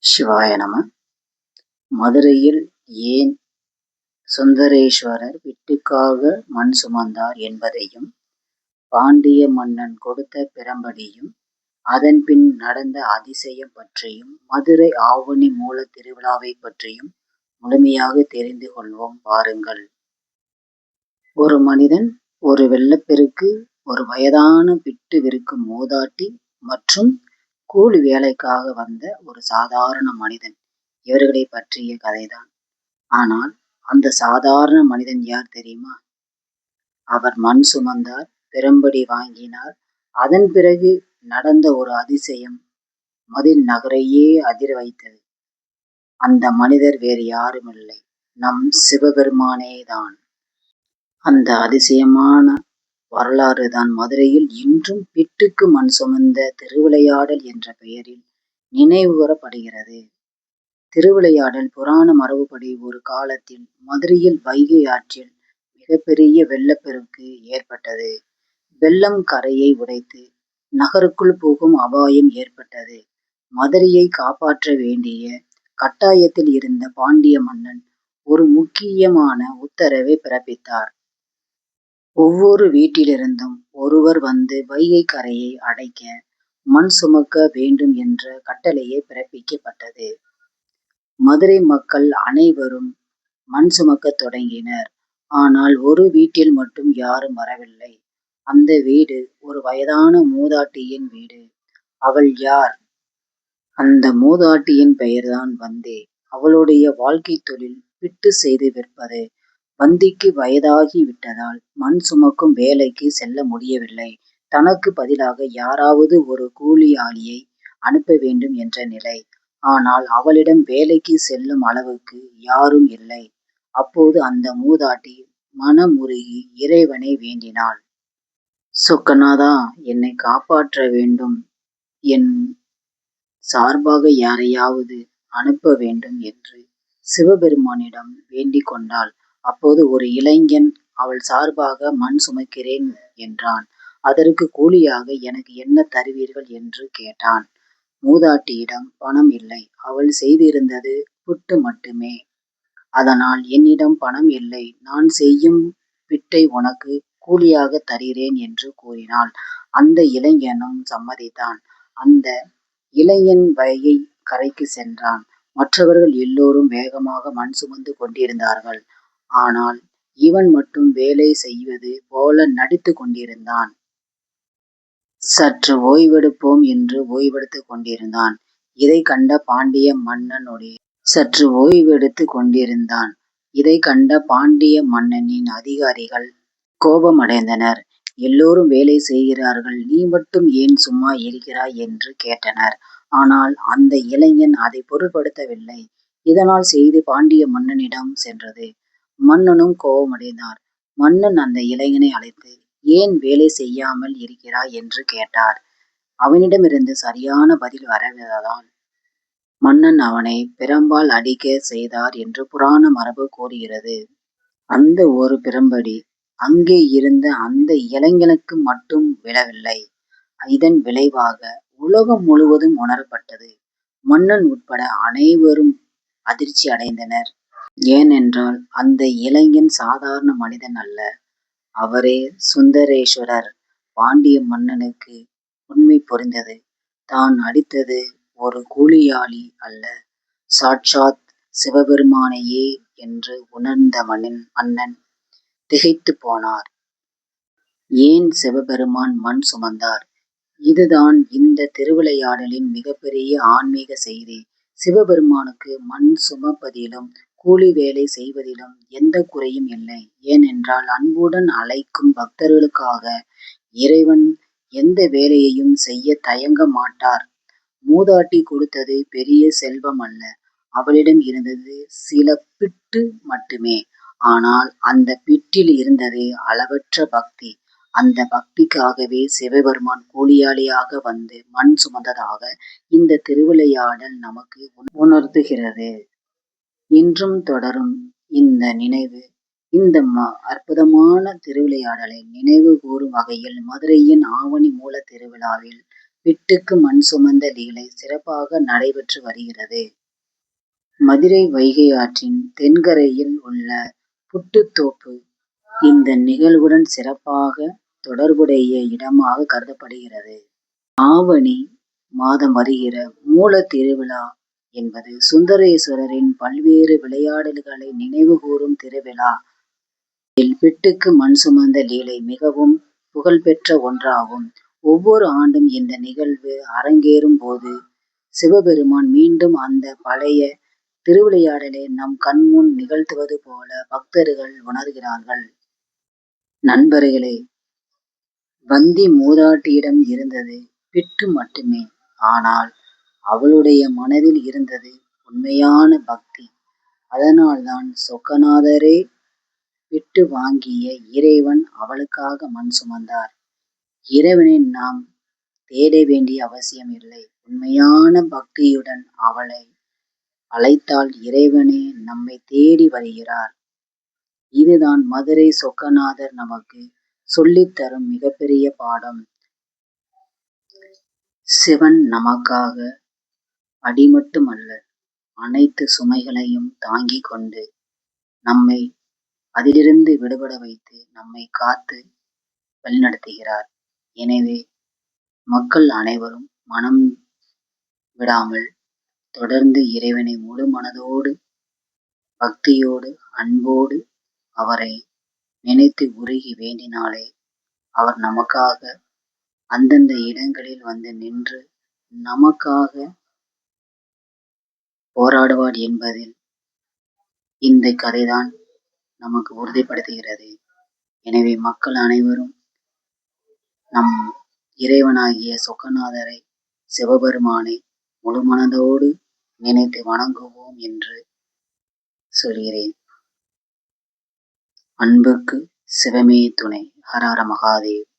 சிவாய நம. மதுரையில் ஏன் சுந்தரேஸ்வரர் வீட்டுக்காக மண் சுமந்தார் என்பதையும், பாண்டிய மன்னன் கொடுத்த பிரம்படியும், அதன்பின் நடந்த அதிசயம் பற்றியும், மதுரை ஆவணி மூல திருவிழாவை பற்றியும் முழுமையாக தெரிந்து கொள்வோம் வாருங்கள். ஒரு மனிதன், ஒரு வெள்ளப்பெருக்கு, ஒரு வயதான பிட்டு விற்கும் மூதாட்டி மற்றும் கூலி வேலைக்காக வந்த ஒரு சாதாரண மனிதன், இவர்களை பற்றிய கதைதான். ஆனால் அந்த சாதாரண மனிதன் யார் தெரியுமா? அவர் மண் சுமந்தார், பிரம்படி வாங்கினார். அதன் பிறகு நடந்த ஒரு அதிசயம் மதில் நகரையே அதிர வைத்தது. அந்த மனிதர் வேறு யாருமில்லை, நம் சிவபெருமானே தான். அந்த அதிசயமான வரலாறு தான் மதுரையில் இன்றும் பிட்டுக்கு மண் சுமந்த திருவிளையாடல் என்ற பெயரில் நினைவு கூறப்படுகிறது. திருவிளையாடல் புராண மரபுப்படி ஒரு காலத்தில் மதுரையில் வைகை ஆற்றில் மிகப்பெரிய வெள்ளப்பெருக்கு ஏற்பட்டது. வெள்ளம் கரையை உடைத்து நகருக்குள் போகும் அபாயம் ஏற்பட்டது. மதுரையை காப்பாற்ற வேண்டிய கட்டாயத்தில் இருந்த பாண்டிய மன்னன் ஒரு முக்கியமான உத்தரவை பிறப்பித்தார். ஒவ்வொரு வீட்டிலிருந்தும் ஒருவர் வந்து வைகை கரையை அடைக்க மண் சுமக்க வேண்டும் என்ற கட்டளையை பிறப்பிக்கப்பட்டது. மதுரை மக்கள் அனைவரும் மண் சுமக்க தொடங்கினர். ஆனால் ஒரு வீட்டில் மட்டும் யாரும் வரவில்லை. அந்த வீடு ஒரு வயதான மூதாட்டியின் வீடு. அவள் யார்? அந்த மூதாட்டியின் பெயர்தான் வந்தி. அவளுடைய வாழ்க்கை தொழில் பிட்டு செய்து விற்பது. வந்திக்கு வயதாகி விட்டதால் மண் சுமக்கும் வேலைக்கு செல்ல முடியவில்லை. தனக்கு பதிலாக யாராவது ஒரு கூலியாளியை அனுப்ப வேண்டும் என்ற நிலை. ஆனால் அவளிடம் வேலைக்கு செல்லும் அளவுக்கு யாரும் இல்லை. அப்போது அந்த மூதாட்டி மனமுருகி இறைவனை வேண்டினாள். சொக்கநாதா, என்னை காப்பாற்ற வேண்டும், என் சார்பாக யாரையாவது அனுப்ப வேண்டும் என்று சிவபெருமானிடம் வேண்டிக் கொண்டாள். அப்போது ஒரு இளைஞன் அவள் சார்பாக மண் சுமக்கிறேன் என்றான். அதற்கு கூலியாக எனக்கு என்ன தருவீர்கள் என்று கேட்டான். மூதாட்டியிடம் பணம் இல்லை. அவள் செய்திருந்தது புட்டு மட்டுமே. அதனால் என்னிடம் பணம் இல்லை, நான் செய்யும் பிட்டை உனக்கு கூலியாக தருகிறேன் என்று கூறினாள். அந்த இளைஞனும் சம்மதித்தான். அந்த இளைஞன் வைகை கரைக்கு சென்றான். மற்றவர்கள் எல்லோரும் வேகமாக மண் சுமந்து கொண்டிருந்தார்கள். ஆனால் இவன் மட்டும் வேலை செய்வது போல நடித்து கொண்டிருந்தான். சற்று ஓய்வெடுப்போம் என்று ஓய்வெடுத்துக் கொண்டிருந்தான். இதை கண்ட பாண்டிய மன்னனுடைய சற்று ஓய்வெடுத்து கொண்டிருந்தான். இதை கண்ட பாண்டிய மன்னனின் அதிகாரிகள் கோபமடைந்தனர். எல்லோரும் வேலை செய்கிறார்கள், நீ மட்டும் ஏன் சும்மா இருக்கிறாய் என்று கேட்டனர். ஆனால் அந்த இளைஞன் அதை பொருட்படுத்தவில்லை. இதனால் செய்தி பாண்டிய மன்னனிடம் சென்றது. மன்னனும் கோபமடைந்தார். மன்னன் அந்த இளைஞனை அழைத்து, ஏன் வேலை செய்யாமல் இருக்கிறாய் என்று கேட்டார். அவனிடமிருந்து சரியான பதில் வரவில்லையால் மன்னன் அவனை பிரம்பால் அடிக்க செய்தார் என்று புராண மரபு கூறுகிறது. அந்த ஒரு பிரம்படி அங்கே இருந்த அந்த இளைஞனுக்கு மட்டும் விழவில்லை. இதன் விளைவாக உலகம் முழுவதும் உணரப்பட்டது. மன்னன் உட்பட அனைவரும் அதிர்ச்சி அடைந்தனர். ஏனென்றால் அந்த இளைஞன் சாதாரண மனிதன் அல்ல, அவரே சுந்தரேஸ்வரர். பாண்டிய மன்னனுக்கு உண்மை புரிந்தது. தான் அடித்தது ஒரு கூலியாளி அல்ல, சாட்சாத் சிவபெருமானையே என்று உணர்ந்த மன்னன் திகைத்து போனார். ஏன் சிவபெருமான் மண் சுமந்தார்? இதுதான் இந்த திருவிளையாடலின் மிகப்பெரிய ஆன்மீக செய்தி. சிவபெருமானுக்கு மண் சுமப்பதிலும் கூலி வேலை செய்வதிலும் எந்த குறையும் இல்லை. ஏனென்றால் அன்புடன் அழைக்கும் பக்தர்களுக்காக இறைவன் எந்த வேலையையும் செய்ய தயங்க மாட்டார். மூதாட்டி கொடுத்தது பெரிய செல்வம் அல்ல, அவளிடம் இருந்தது சில பிட்டு மட்டுமே. ஆனால் அந்த பிட்டில் இருந்தது அளவற்ற பக்தி. அந்த பக்திக்காகவே சிவபெருமான் கூலியாளியாக வந்து மண் சுமந்ததாக இந்த திருவிளையாடல் நமக்கு உணர்த்துகிறது. இன்றும் தொடரும் இந்த நினைவு. இந்த அற்புதமான திருவிளையாடலை நினைவு கூறும் வகையில் மதுரையின் ஆவணி மூல திருவிழாவில் விட்டுக்கு மண் சுமந்த லீலை சிறப்பாக நடைபெற்று வருகிறது. மதுரை வைகை ஆற்றின் தென்கரையில் உள்ள புட்டுத்தோப்பு இந்த நிகழ்வுடன் சிறப்பாக தொடர்புடைய இடமாக கருதப்படுகிறது. ஆவணி மாதம் வருகிற மூல திருவிழா என்பது சுந்தரேஸ்வரரின் பல்வேறு விளையாடல்களை நினைவுகூரும் திருவிழா. இதில் விட்டுக்கு மண் சுமந்த லீலை மிகவும் புகழ்பெற்ற ஒன்றாகும். ஒவ்வொரு ஆண்டும் இந்த நிகழ்வு அரங்கேறும் போது சிவபெருமான் மீண்டும் அந்த பழைய திருவிளையாடலை நம் கண்முன் நிகழ்த்துவது போல பக்தர்கள் உணர்கிறார்கள். நண்பர்களே, வந்தி மூதாட்டியிடம் இருந்தது பிட்டு மட்டுமே. ஆனால் அவளுடைய மனதில் இருந்தது உண்மையான பக்தி. அதனால்தான் சொக்கநாதரே விட்டு வாங்கிய இறைவன் அவளுக்காக மண் சுமந்தார். இறைவனை நாம் தேட வேண்டிய அவசியம் இல்லை. உண்மையான பக்தியுடன் அவளை அழைத்தால் இறைவனே நம்மை தேடி வருகிறார். இதுதான் மதுரை சொக்கநாதர் நமக்கு சொல்லித்தரும் மிகப்பெரிய பாடம். சிவன் நமக்காக அடி மட்டுமல்ல, அனைத்து சுமைகளையும் தாங்கிக் கொண்டு நம்மை அதிலிருந்து விடுபட வைத்து நம்மை காத்து வழிநடத்துகிறார். எனவே மக்கள் அனைவரும் மனம் விடாமல் தொடர்ந்து இறைவனை முழு மனதோடு, பக்தியோடு, அன்போடு அவரை நினைத்து உருகி வேண்டினாலே அவர் நமக்காக அந்தந்த இடங்களில் வந்து நின்று நமக்காக போராடுவார் என்பதில் இந்த கதைதான் நமக்கு உறுதிப்படுத்துகிறது. எனவே மக்கள் அனைவரும் நம் இறைவனாகிய சொக்கநாதரை, சிவபெருமானை முழு மனதோடு நினைத்து வணங்குவோம் என்று சொல்கிறேன். அன்புக்கு சிவமே துணை. ஹர ஹர மகாதேவ்.